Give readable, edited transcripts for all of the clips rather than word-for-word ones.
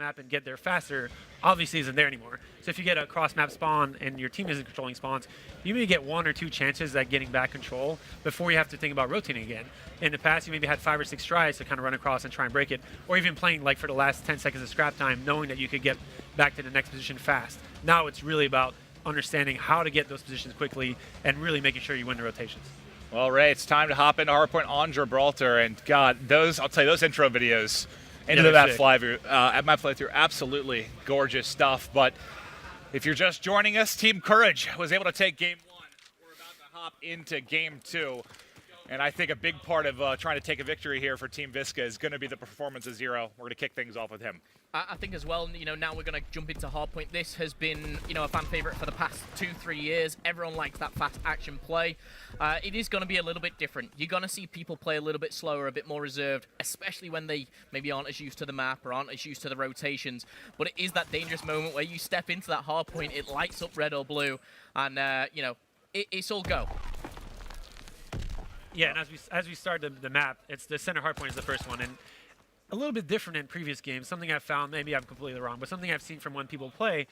map and get there faster obviously isn't there anymore. So if you get a cross-map spawn and your team isn't controlling spawns, you maybe get 1 or 2 chances at getting back control before you have to think about rotating again. In the past, you maybe had 5 or 6 tries to kind of run across and try and break it, or even playing like for the last 10 seconds of scrap time, knowing that you could get back to the next position fast. Now it's really about understanding how to get those positions quickly and really making sure you win the rotations. Well, Ray, it's time to hop into Hardpoint on Gibraltar, and God, I'll tell you, those intro videos into the map playthrough, absolutely gorgeous stuff. But if you're just joining us, Team Courage was able to take Game 1. We're about to hop into Game 2. And I think a big part of trying to take a victory here for Team Visca is going to be the performance of Zero. We're going to kick things off with him. I think as well, now we're going to jump into Hardpoint. This has been, a fan favorite for the past 2-3 years. Everyone likes that fast action play. It is going to be a little bit different. You're going to see people play a little bit slower, a bit more reserved, especially when they maybe aren't as used to the map or aren't as used to the rotations. But it is that dangerous moment where you step into that hardpoint, it lights up red or blue, and, it's all go. Yeah, and as we start the map, it's the center hardpoint is the first one, and a little bit different in previous games. Something I've found, maybe I'm completely wrong, but something I've seen from when people play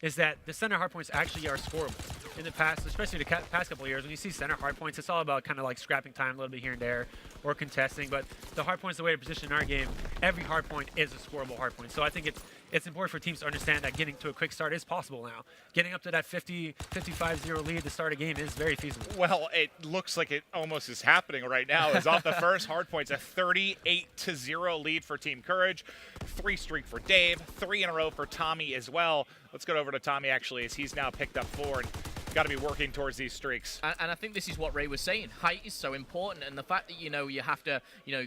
is that the center hardpoints actually are scoreable. In the past, especially the past couple of years, when you see center hardpoints, it's all about kind of like scrapping time a little bit here and there or contesting. But the hardpoint's the way to position in our game. Every hardpoint is a scoreable hardpoint. So I think it's important for teams to understand that getting to a quick start is possible now. Getting up to that 55-0 lead to start a game is very feasible. Well, it looks like it almost is happening right now. As off the first hardpoint's a 38-0 lead for Team Courage. 3 streak for Dave, 3 in a row for Tommy as well. Let's go over to Tommy, actually, as he's now picked up 4 and got to be working towards these streaks. And I think this is what Ray was saying. Height is so important, and the fact that, you have to,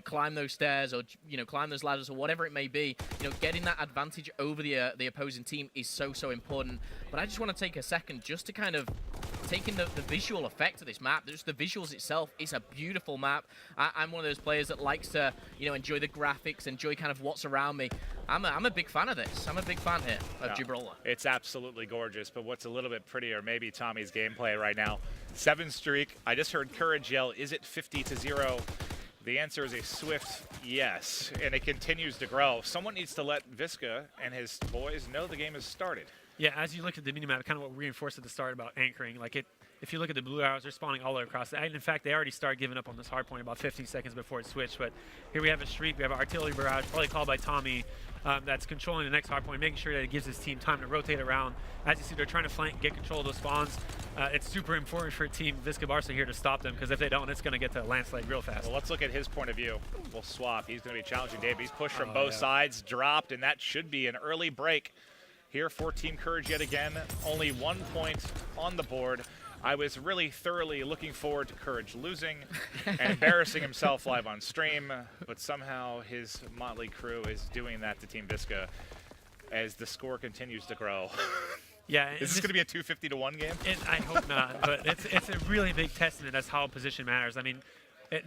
climb those stairs or, climb those ladders or whatever it may be, getting that advantage over the opposing team is so, so important. But I just want to take a second just to kind of take in the visual effect of this map. Just the visuals itself is a beautiful map. I'm one of those players that likes to, enjoy the graphics, enjoy kind of what's around me. I'm a big fan of this. I'm a big fan here of Gibraltar. It's absolutely gorgeous, but what's a little bit prettier, maybe Tommy's gameplay right now. 7 streak. I just heard Courage yell, is it 50-0? The answer is a swift yes, and it continues to grow. Someone needs to let Visca and his boys know the game has started. Yeah, as you look at the minimap, kind of what we reinforced at the start about anchoring, if you look at the blue arrows, they're spawning all the way across. And in fact, they already started giving up on this hard point about 15 seconds before it switched. But here we have a streak. We have an artillery barrage, probably called by Tommy, that's controlling the next hard point, making sure that it gives his team time to rotate around. As you see, they're trying to flank and get control of those spawns. It's super important for Team Visca Barca here to stop them, because if they don't, it's going to get to a landslide real fast. Well, let's look at his point of view. We'll swap. He's going to be challenging Dave. He's pushed from both sides, dropped, and that should be an early break here for Team Courage yet again. Only 1 point on the board. I was really thoroughly looking forward to Courage losing and embarrassing himself live on stream, but somehow his motley crew is doing that to Team Visca as the score continues to grow. Yeah, is this going to be a 250-1 game? I hope not, but it's a really big testament as how position matters. I mean,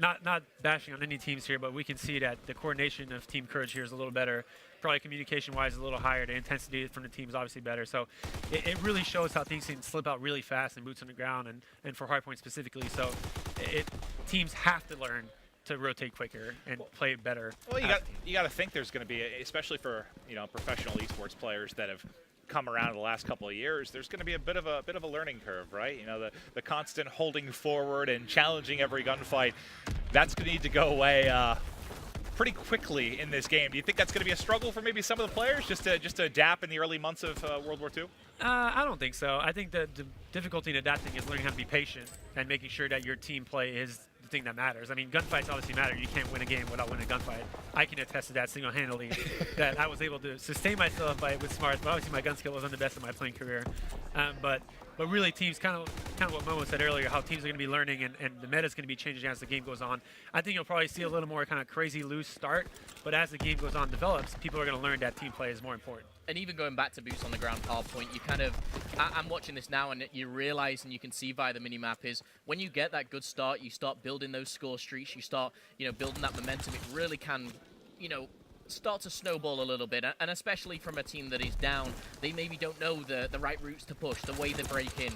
not bashing on any teams here, but we can see that the coordination of Team Courage here is a little better. Probably communication-wise a little higher. The intensity from the team is obviously better. So it really shows how things can slip out really fast and boots on the ground, and for hardpoint specifically. So teams have to learn to rotate quicker and play better. Well, you got to think there's going to be, especially for professional esports players that have come around in the last couple of years, there's going to be a bit of a learning curve, right? The constant holding forward and challenging every gunfight, that's going to need to go away pretty quickly in this game. Do you think that's going to be a struggle for maybe some of the players just to adapt in the early months of World War II? I don't think so. I think that the difficulty in adapting is learning how to be patient and making sure that your team play is the thing that matters. I mean, gunfights obviously matter. You can't win a game without winning a gunfight. I can attest to that single-handedly, that I was able to sustain myself with smarts, but obviously my gun skill wasn't the best in my playing career. But really, teams, kind of what Momo said earlier, how teams are going to be learning and the meta is going to be changing as the game goes on. I think you'll probably see a little more kind of crazy loose start, but as the game goes on and develops, people are going to learn that team play is more important. And even going back to boots on the ground hardpoint, you kind of, I'm watching this now and you realize, and you can see via the minimap, is when you get that good start, you start building those score streaks, you start, building that momentum, it really can, start to snowball a little bit, and especially from a team that is down, they maybe don't know the right routes to push, the way they break in.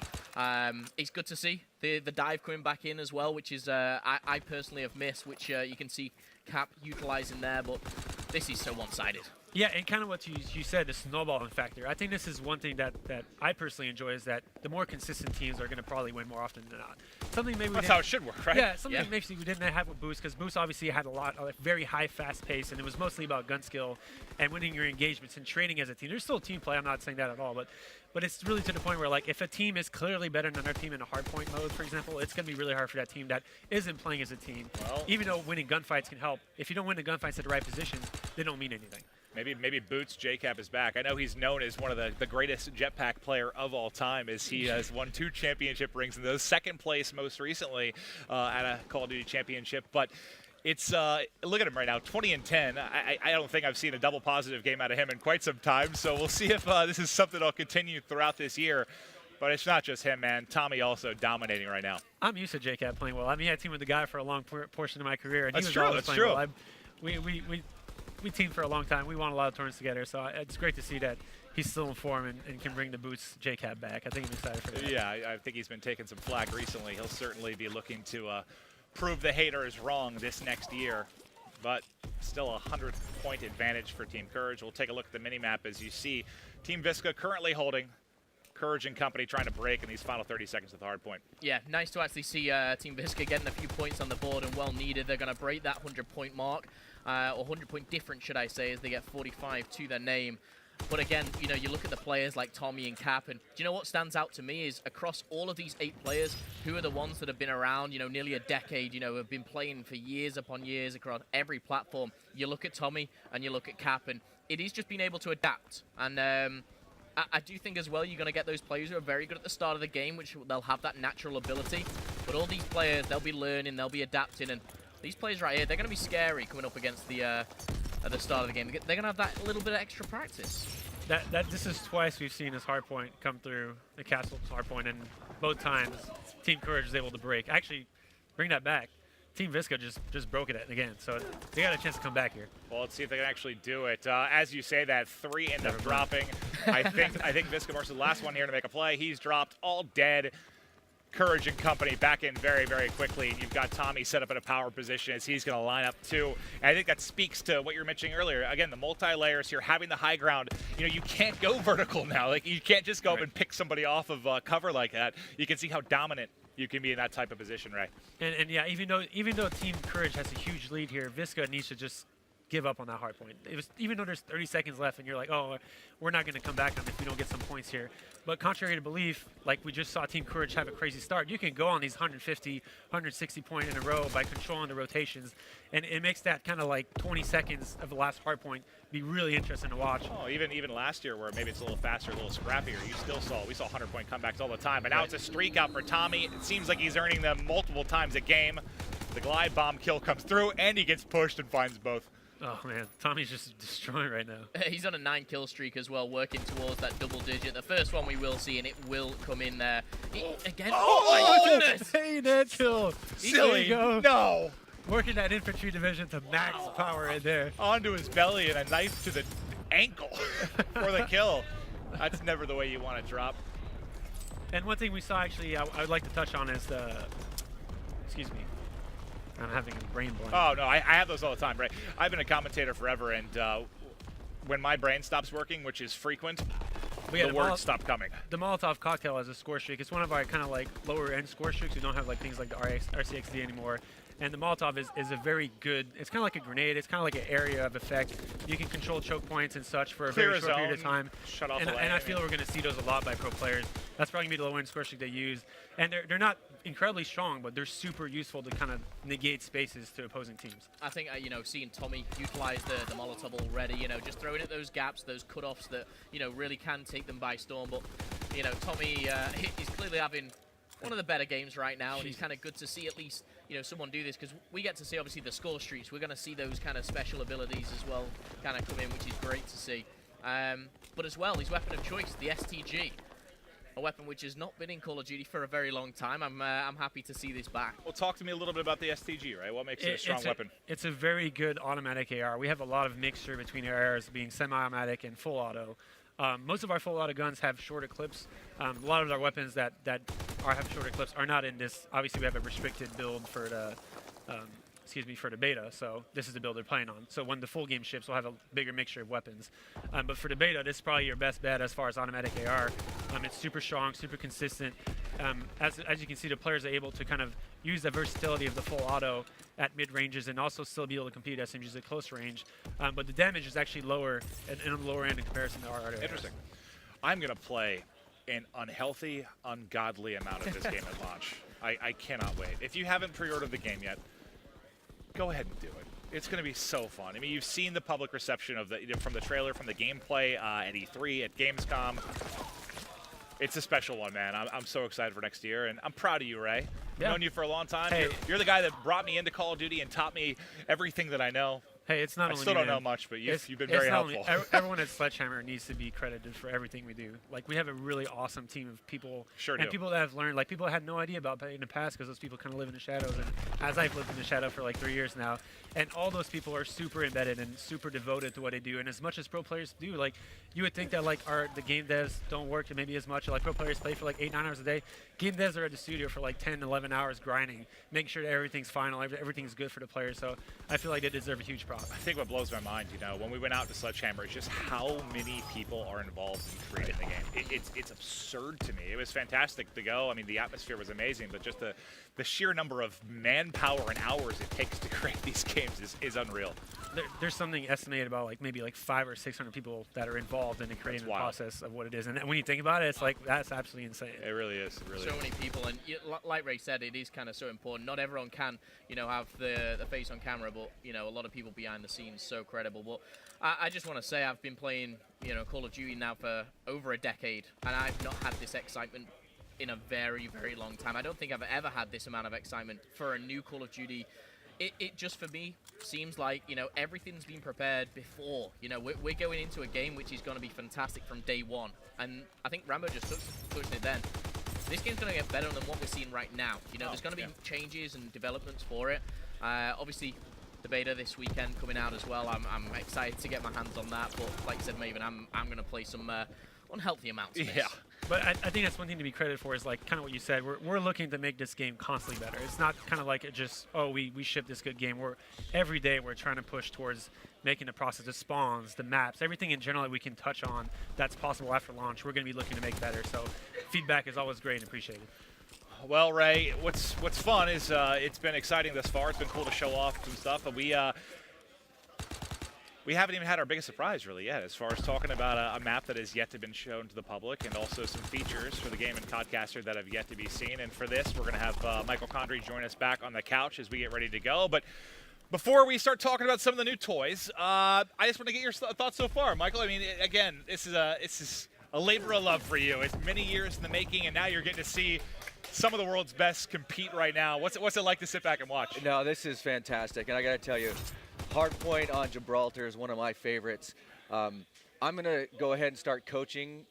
It's good to see the dive coming back in as well, which is I personally have missed, which you can see Cap utilizing there, but this is so one-sided. Yeah, and kind of what you said, the snowballing factor. I think this is one thing that I personally enjoy is that the more consistent teams are going to probably win more often than not. Something maybe That's how it should work, right? Yeah, something maybe we didn't have with Boost, because Boost obviously had a very high, fast pace, and it was mostly about gun skill and winning your engagements and training as a team. There's still team play. I'm not saying that at all, but it's really to the point where, like, if a team is clearly better than another team in a hardpoint mode, for example, it's going to be really hard for that team that isn't playing as a team. Well, even though winning gunfights can help, if you don't win the gunfights at the right positions, they don't mean anything. Maybe Boots JCap is back. I know he's known as one of the greatest jetpack player of all time, as he has won 2 championship rings, and those second place most recently at a Call of Duty championship. But it's look at him right now, 20-10. I don't think I've seen a double positive game out of him in quite some time. So we'll see if this is something that'll continue throughout this year. But it's not just him, man. Tommy also dominating right now. I'm used to JCap playing well. I mean, I teamed with the guy for a long portion of my career, and That's he was true. always That's playing true. well. We teamed for a long time. We won a lot of tournaments together, so it's great to see that he's still in form and can bring the Boots JCap back. I think I'm excited for that. Yeah, I think he's been taking some flack recently. He'll certainly be looking to prove the haters wrong this next year. But still a 100-point advantage for Team Courage. We'll take a look at the minimap as you see Team Visca currently holding. Courage and company trying to break in these final 30 seconds with the hard point. Yeah, nice to actually see Team Visca getting a few points on the board, and well needed. They're going to break that 100-point mark, or 100-point difference, should I say, as they get 45 to their name. But again, you know, you look at the players like Tommy and Cap, and do you know what stands out to me is across all of these 8 players, who are the ones that have been around, you know, nearly a decade, you know, have been playing for years upon years across every platform. You look at Tommy and you look at Cap, and it is just being able to adapt. And I do think as well you're going to get those players who are very good at the start of the game, which they'll have that natural ability. But all these players, they'll be learning, they'll be adapting, and these players right here, they're going to be scary coming up against the at the start of the game. They're going to have that little bit of extra practice. This is twice we've seen this hardpoint come through the castle hardpoint, and both times Team Courage is able to break. Actually, bring that back. Team Visca just broke it again, so they got a chance to come back here. Well, let's see if they can actually do it. As you say that, 3 end up dropping. I think Visca versus the last one here to make a play. He's dropped, all dead. Courage and company back in very, very quickly. And you've got Tommy set up in a power position as he's going to line up too. And I think that speaks to what you were mentioning earlier. Again, the multi-layers here, having the high ground. You know, you can't go vertical now. Like, you can't just go up and pick somebody off of cover like that. You can see how dominant you can be in that type of position, Ray. And yeah, even though Team Courage has a huge lead here, Visca needs to just give up on that hard point. Even though there's 30 seconds left and you're like, oh, we're not going to come back on if we don't get some points here. But contrary to belief, like we just saw Team Courage have a crazy start, you can go on these 150, 160 point in a row by controlling the rotations, and it makes that kind of like 20 seconds of the last hard point be really interesting to watch. Oh, even last year where maybe it's a little faster, a little scrappier, we saw 100-point comebacks all the time. And now it's a streak out for Tommy. It seems like he's earning them multiple times a game. The glide bomb kill comes through, and he gets pushed and finds both. Oh, man. Tommy's just destroying right now. He's on a 9-kill streak as well, working towards that double digit. The first one we will see, and it will come in there. Again. Oh, my goodness! Hey, that kill. Silly. No. Working that infantry division to max power in there. Onto his belly and a knife to the ankle for the kill. That's never the way you want to drop. And one thing we saw, actually, I would like to touch on is the... Excuse me. I'm having a brain blank. Oh, no, I have those all the time, right? I've been a commentator forever, and when my brain stops working, which is frequent, the words stop coming. The Molotov cocktail has a score streak. It's one of our kind of like lower-end score streaks. We don't have like things like the RCXD anymore. And the Molotov is a very good, it's kind of like a grenade. It's kind of like an area of effect. You can control choke points and such for a very short period of time. Shut off and I feel we're going to see those a lot by pro players. That's probably going to be the low-end score streak they use. And they're not incredibly strong, but they're super useful to kind of negate spaces to opposing teams. I think, you know, seeing Tommy utilize the Molotov already, you know, just throwing at those gaps, those cutoffs that, you know, really can take them by storm. But, you know, Tommy is clearly having one of the better games right now, and it's kind of good to see at least, you know, someone do this, because we get to see obviously the score streaks. We're going to see those kind of special abilities as well kind of come in, which is great to see. But as well, his weapon of choice, the STG, a weapon which has not been in Call of Duty for a very long time. I'm happy to see this back. Well, talk to me a little bit about the STG, right? What makes it a strong weapon? It's a very good automatic AR. We have a lot of mixture between ARs being semi-automatic and full auto. Most of our full auto guns have shorter clips. A lot of our weapons that have shorter clips are not in this. Obviously, we have a restricted build for the for the beta. So this is the build they're playing on. So when the full game ships, we'll have a bigger mixture of weapons. But for the beta, this is probably your best bet as far as automatic AR. It's super strong, super consistent. As you can see, the players are able to kind of use the versatility of the full auto at mid ranges and also still be able to compete SMGs at close range. But the damage is actually lower and on the lower end in comparison to our auto. Interesting. I'm going to play an unhealthy, ungodly amount of this game at launch. I cannot wait. If you haven't pre-ordered the game yet, go ahead and do it. It's going to be so fun. I mean, you've seen the public reception of from the trailer, from the gameplay at E3, at Gamescom. It's a special one, man. I'm so excited for next year, and I'm proud of you, Ray. I've known you for a long time. Hey. You're the guy that brought me into Call of Duty and taught me everything that I know. Hey, it's not I only still me, don't know man. much, but you've been It's very not helpful. only- everyone at Sledgehammer needs to be credited for everything we do. Like, we have a really awesome team of people. Sure and do. people that have learned. Like, people had no idea about Pay in the past because those people kind of live in the shadows. And as I've lived in the shadow for like 3 years now, and all those people are super embedded and super devoted to what they do. And as much as pro players do, like, you would think that like the game devs don't work maybe as much. Like, pro players play for like 8-9 hours a day. Game devs are at the studio for like 10-11 hours grinding, making sure that everything's final, everything's good for the players. So I feel like they deserve a huge prop. I think what blows my mind, when we went out to Sledgehammer, is just how many people are involved in creating the game. It's absurd to me. It was fantastic to go. I mean, the atmosphere was amazing, but just the sheer number of manpower and hours it takes to create these games is unreal. There's something estimated about like maybe like 500 or 600 people that are involved in the creating process of what it is. And when you think about it, it's like, that's absolutely insane. It really is. It really So is. many people, and like Ray said, it is kind of so important. Not everyone can, have the face on camera, but a lot of people behind the scenes so credible. But I just want to say I've been playing, Call of Duty now for over a decade, and I've not had this excitement in a very, very long time. I don't think I've ever had this amount of excitement for a new Call of Duty. It just, for me, seems like, everything's been prepared before. We're going into a game which is going to be fantastic from day one. And I think Rambo just touched it then. This game's going to get better than what we're seeing right now. There's going to be changes and developments for it. Obviously, the beta this weekend coming out as well. I'm excited to get my hands on that. But like I said, Maven, I'm going to play some unhealthy amounts of this. Yeah. But I think that's one thing to be credited for is like kind of what you said. We're looking to make this game constantly better. It's not kind of like it just, we ship this good game. Every day we're trying to push towards making the process, the spawns, the maps, everything in general that we can touch on that's possible after launch. We're going to be looking to make better. So feedback is always great and appreciated. Well, Ray, what's fun is it's been exciting thus far. It's been cool to show off some stuff, but we haven't even had our biggest surprise really yet, as far as talking about a map that has yet to been shown to the public, and also some features for the game and Codcaster that have yet to be seen. And for this, we're going to have Michael Condrey join us back on the couch as we get ready to go. But before we start talking about some of the new toys, I just want to get your thoughts so far, Michael. I mean, again, this is a labor of love for you. It's many years in the making, and now you're getting to see some of the world's best compete right now. What's it like to sit back and watch? No, this is fantastic, and I got to tell you, HARDPOINT on Gibraltar is one of my favorites. I'm going to go ahead and start coaching